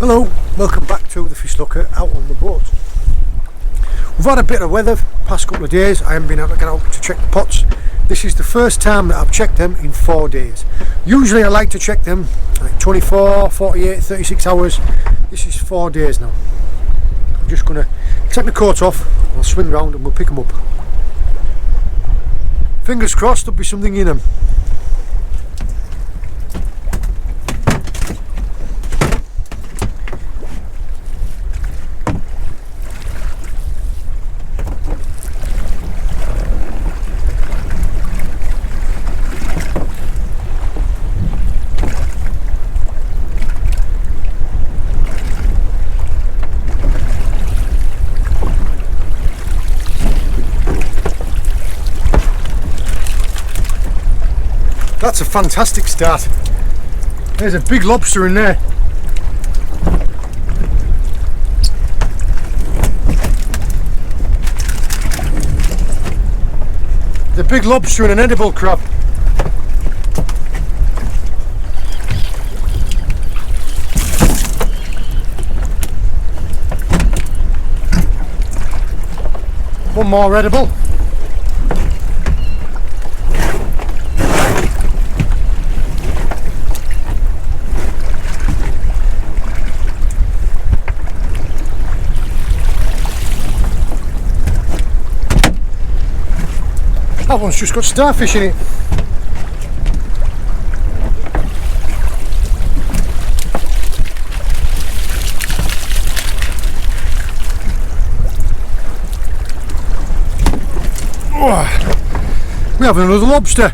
Hello, welcome back to the Fish Locker out on the boat. We've had a bit of weather past couple of days. I haven't been able to get out to check the pots. This is the first time that I've checked them in 4 days. Usually I like to check them like 24, 48, 36 hours. This is 4 days now. I'm just going to take my coat off, I'll swing round and we'll pick them up. Fingers crossed there'll be something in them. That's a fantastic start. There's a big lobster in there. The big lobster and an edible crab. One more edible. That one's just got starfish in it. Oh, we have another lobster.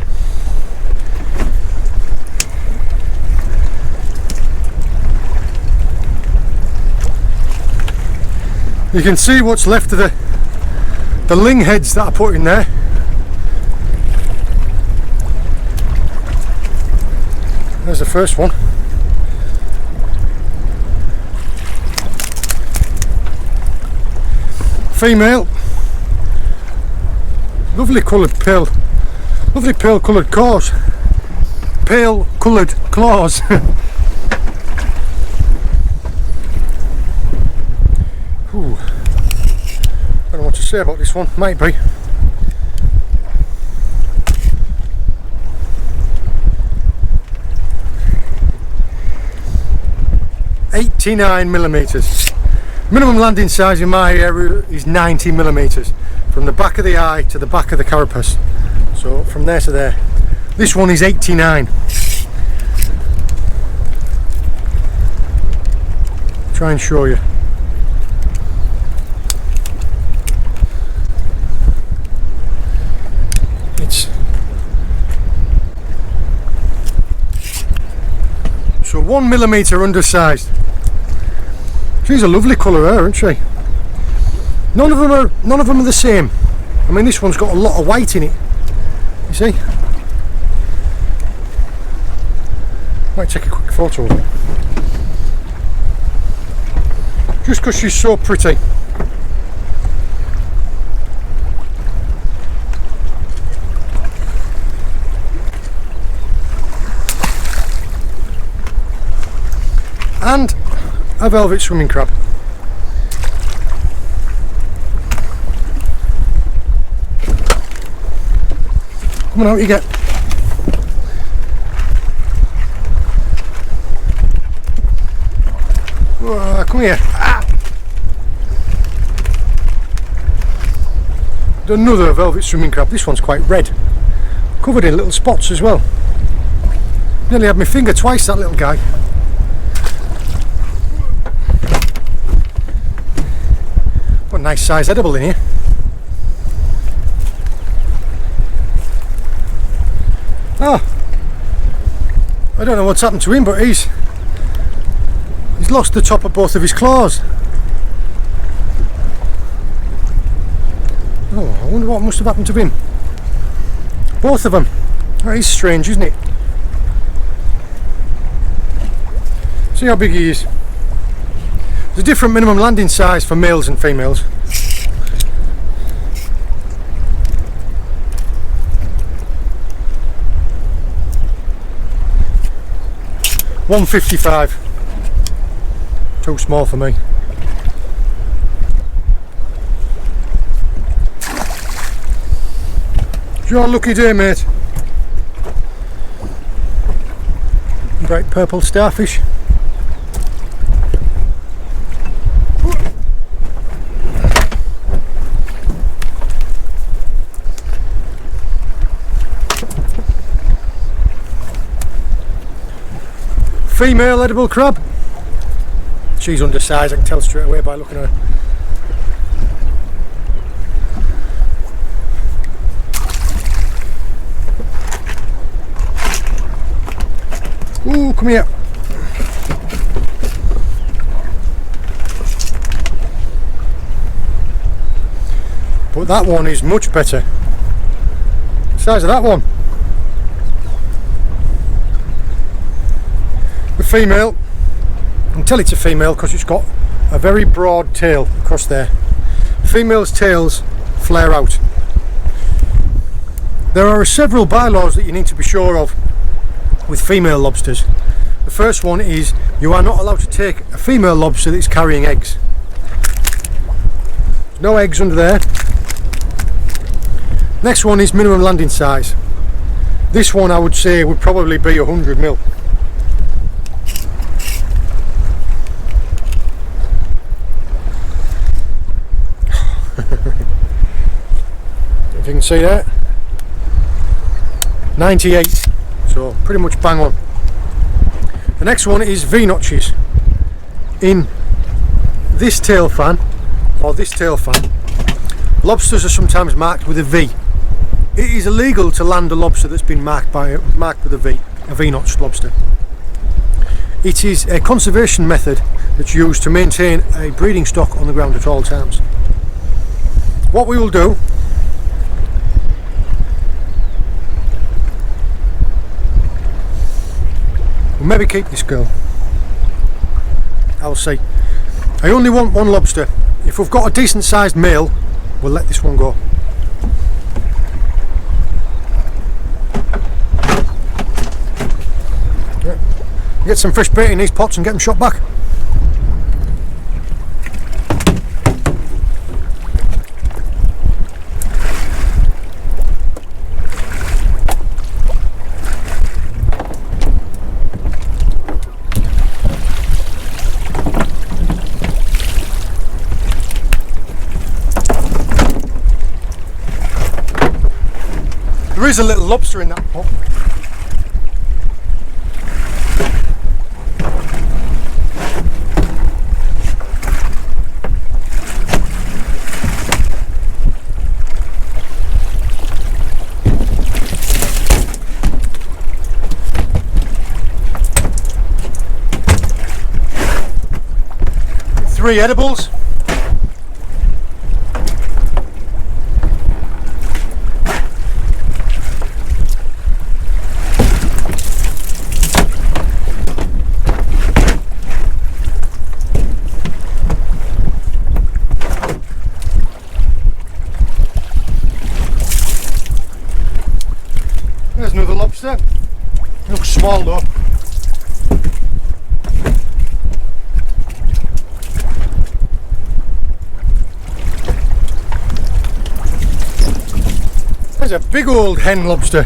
You can see what's left of the ling heads that I put in there. There's the first one. Female. Lovely coloured pale. Lovely pale coloured claws. Pale coloured claws. Ooh. I don't know what to say about this one. Might be. $89mm. Minimum landing size in my area is 90mm from the back of the eye to the back of the carapace. So from there to there. This one is 89. Try and show you. It's so 1mm undersized. She's a lovely colour there, isn't she? None of them are the same. I mean, this one's got a lot of white in it. You see? Might take a quick photo of it. Just because she's so pretty. And a velvet swimming crab. Come on out you get. Come here. Ah. Another velvet swimming crab. This one's quite red. Covered in little spots as well. Nearly had my finger twice, that little guy. What a nice size edible in here. Oh, I don't know what's happened to him, but he's lost the top of both of his claws. Oh, I wonder what must have happened to him. Both of them. That is strange, isn't it? See how big he is. There's a different minimum landing size for males and females. $155. Too small for me. It's your lucky day, mate. Bright purple starfish. Female edible crab. She's undersized, I can tell straight away by looking at her. Ooh, come here. But that one is much better. The size of that one. The female, I can tell it's a female because it's got a very broad tail across there. Females' tails flare out. There are several bylaws that you need to be sure of with female lobsters. The first one is you are not allowed to take a female lobster that's carrying eggs. There's no eggs under there. Next one is minimum landing size. This one I would say would probably be 100 mil. If you can see that, 98. So pretty much bang on. The next one is V-notches. In this tail fan, or this tail fan, lobsters are sometimes marked with a V. It is illegal to land a lobster that's been marked with a V, a V-notched lobster. It is a conservation method that's used to maintain a breeding stock on the ground at all times. What we will do, we'll maybe keep this girl. I'll see. I only want one lobster. If we've got a decent sized male, we'll let this one go. Yeah. Get some fresh bait in these pots and get them shot back. There is a little lobster in that pot. Three edibles. There's another lobster. Looks small though. There's a big old hen lobster.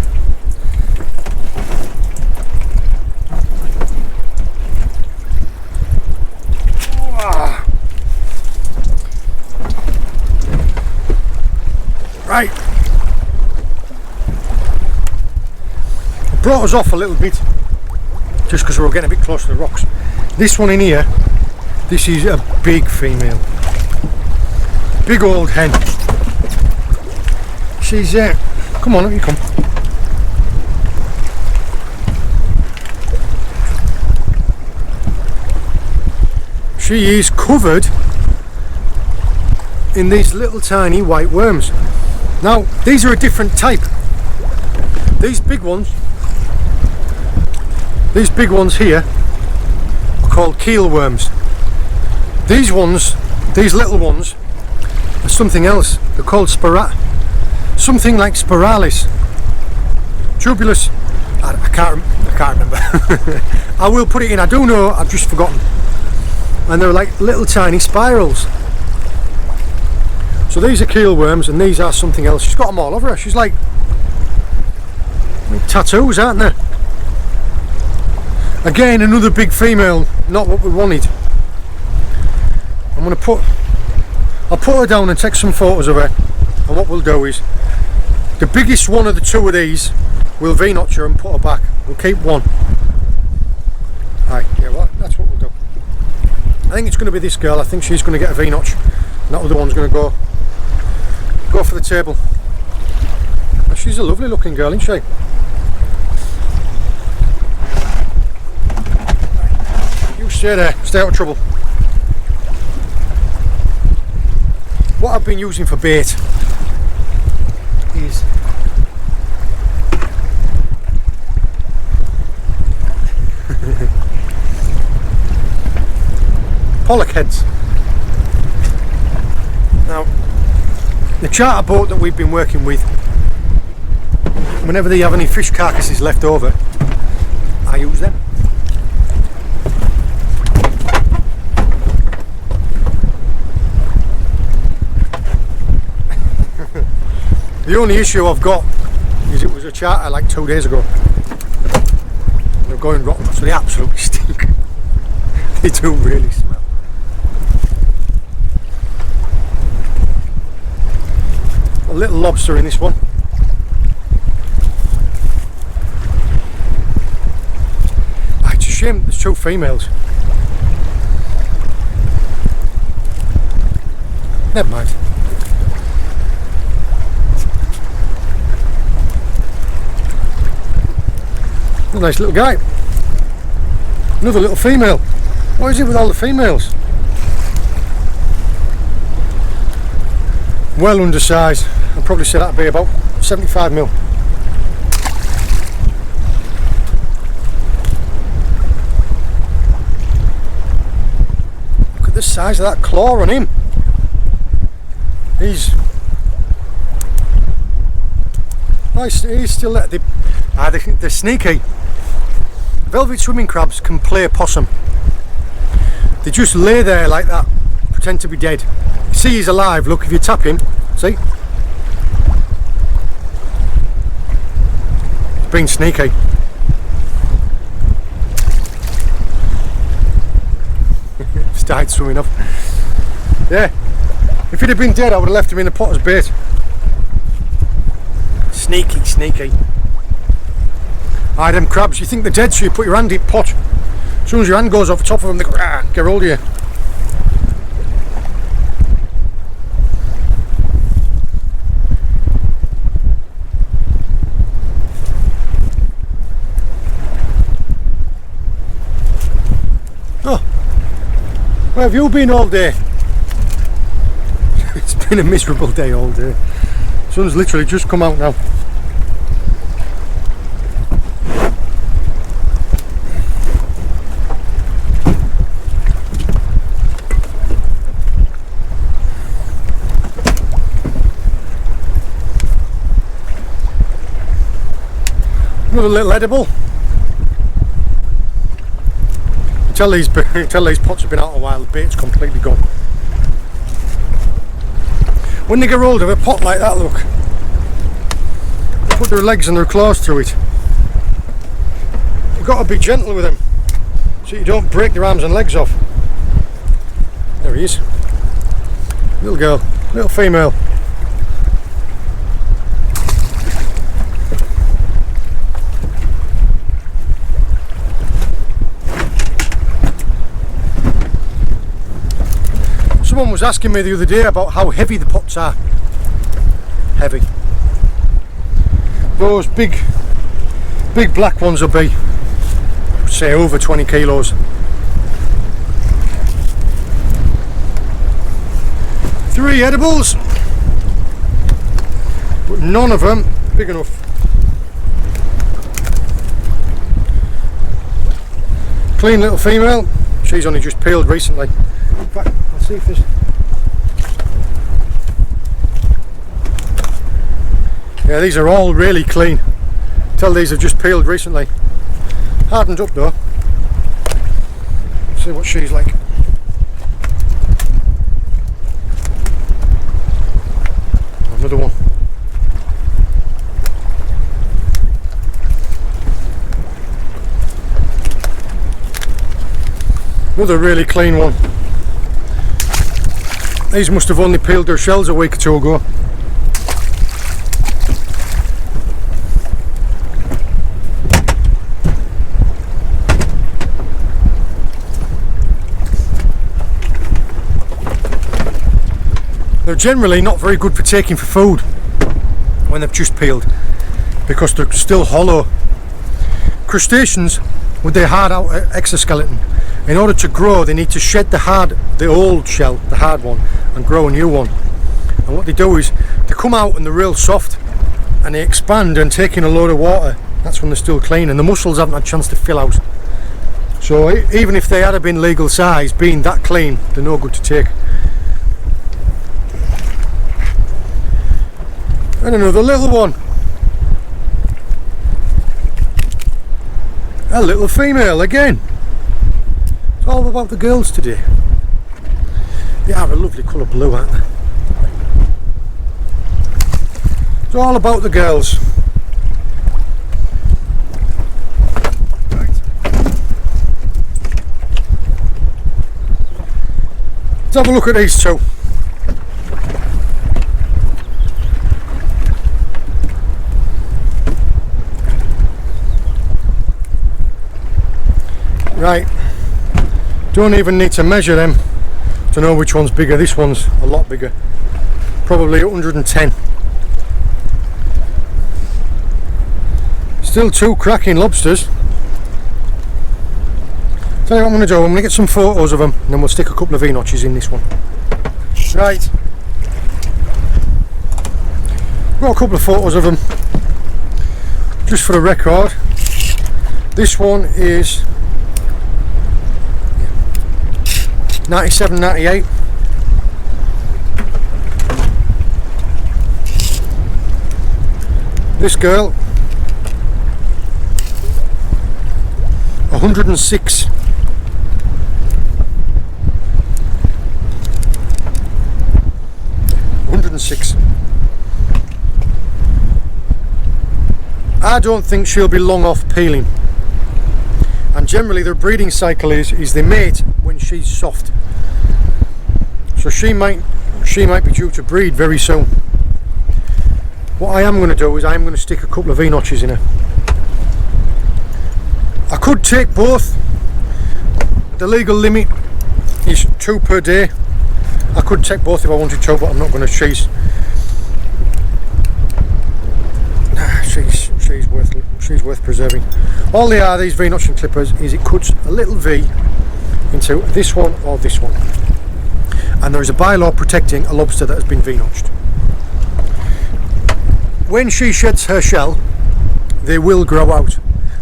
Right. Brought us off a little bit just because we were getting a bit close to the rocks. This one in here, this is a big female, big old hen. She's come on, up you come. She is covered in these little tiny white worms. Now these are a different type. These big ones here are called keel worms. These ones, these little ones, are something else. They're called something like spiralis, tubulus. I can't remember. I will put it in. I do know. I've just forgotten. and they're like little tiny spirals. So these are keel worms and these are something else. She's got them all over her. She's like tattoos, aren't they? Again, another big female, not what we wanted. I'll put her down and take some photos of her, and what we'll do is the biggest one of the two of these we'll V-notch her and put her back. We'll keep one. Aye, yeah, well, that's what we'll do. I think it's going to be this girl. I think she's going to get a V-notch, and that other one's going to go for the table. And she's a lovely looking girl, isn't she? You stay there, stay out of trouble. What I've been using for bait is pollock heads. Now, the charter boat that we've been working with, whenever they have any fish carcasses left over, I use them. The only issue I've got is it was a charter like 2 days ago. They're going rotten, so they absolutely stink. They do really smell. A little lobster in this one. It's a shame there's two females. Never mind. A nice little guy. Another little female. What is it with all the females? Well undersized. I'd probably say that'd be about 75 mil. Look at the size of that claw on him. He's still there. They're sneaky. Velvet swimming crabs can play possum. They just lay there like that, pretend to be dead. You see he's alive, look, if you tap him, see? He's being sneaky. Started swimming off. Yeah, if he'd have been dead I would have left him in the pot as bait. Sneaky, sneaky. Aye, them crabs, you think they're dead, so you put your hand in pot. As soon as your hand goes off the top of them, they go, get hold of you. Oh, where have you been all day? It's been a miserable day all day. Sun's literally just come out now. Another little edible. Tell these pots have been out a while, the bait's completely gone. When they get hold of a pot like that, look, put their legs and their claws through it. You've got to be gentle with them so you don't break their arms and legs off. There he is. Little girl, little female. Someone was asking me the other day about how heavy the pots are. Heavy. Those big black ones will be, say, over 20 kilos. Three edibles, but none of them big enough. Clean little female. She's only just peeled recently. In fact, I'll see if there's... Yeah, these are all really clean. Tell these have just peeled recently. Hardened up though. See what she's like. Another one. Another really clean one. These must have only peeled their shells a week or two ago. They're generally not very good for taking for food when they've just peeled, because they're still hollow. Crustaceans with their hard out exoskeleton, in order to grow they need to shed the old shell, the hard one, and grow a new one. And what they do is they come out and they're real soft and they expand and take in a load of water. That's when they're still clean, and the muscles haven't had a chance to fill out. So even if they had been legal size, being that clean, they're no good to take. And another little one. A little female again. It's all about the girls today. They have a lovely colour blue, aren't they? It's all about the girls. Right. Let's have a look at these two. Right, don't even need to measure them to know which one's bigger. This one's a lot bigger, probably 110. Still two cracking lobsters. Tell you what I'm going to do, I'm going to get some photos of them and then we'll stick a couple of V-notches in this one. Right, got a couple of photos of them just for the record. This one is 97, 98. This girl 106. I don't think she'll be long off peeling, and generally their breeding cycle is they mate when she's soft, so she might be due to breed very soon. What I am going to do is I'm going to stick a couple of V-notches in her. I could take both. The legal limit is 2 per day. I could take both if I wanted to, but I'm not going to. She's worth preserving. All they are, these V-notching clippers, is it cuts a little V into this one or this one, and there is a bylaw protecting a lobster that has been V-notched. When she sheds her shell, they will grow out,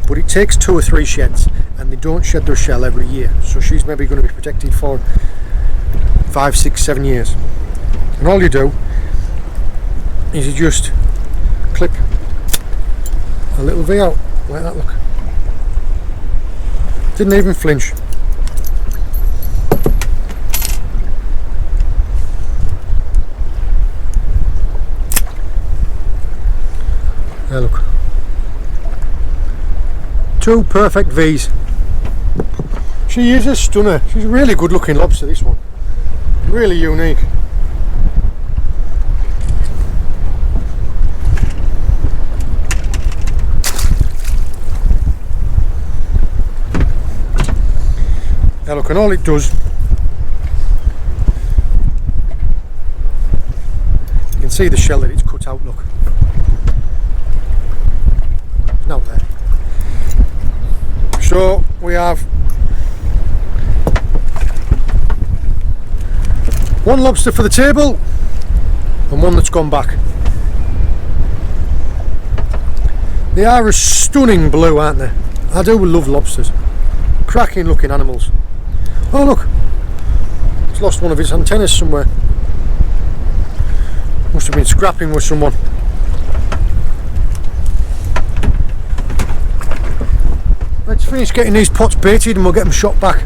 but it takes 2 or 3 sheds, and they don't shed their shell every year, so she's maybe going to be protected for 5, 6, 7 years. And all you do is you just clip a little V out like that. Look, didn't even flinch. There, look, 2 perfect V's. She is a stunner. She's a really good looking lobster, this one, really unique. Now look, and all it does, you can see the shell that it's cut out, look. It's not there. So we have 1 lobster for the table and 1 that's gone back. They are a stunning blue, aren't they? I do love lobsters. Cracking looking animals. Oh look, it's lost one of its antennas somewhere. Must have been scrapping with someone. Let's finish getting these pots baited and we'll get them shot back.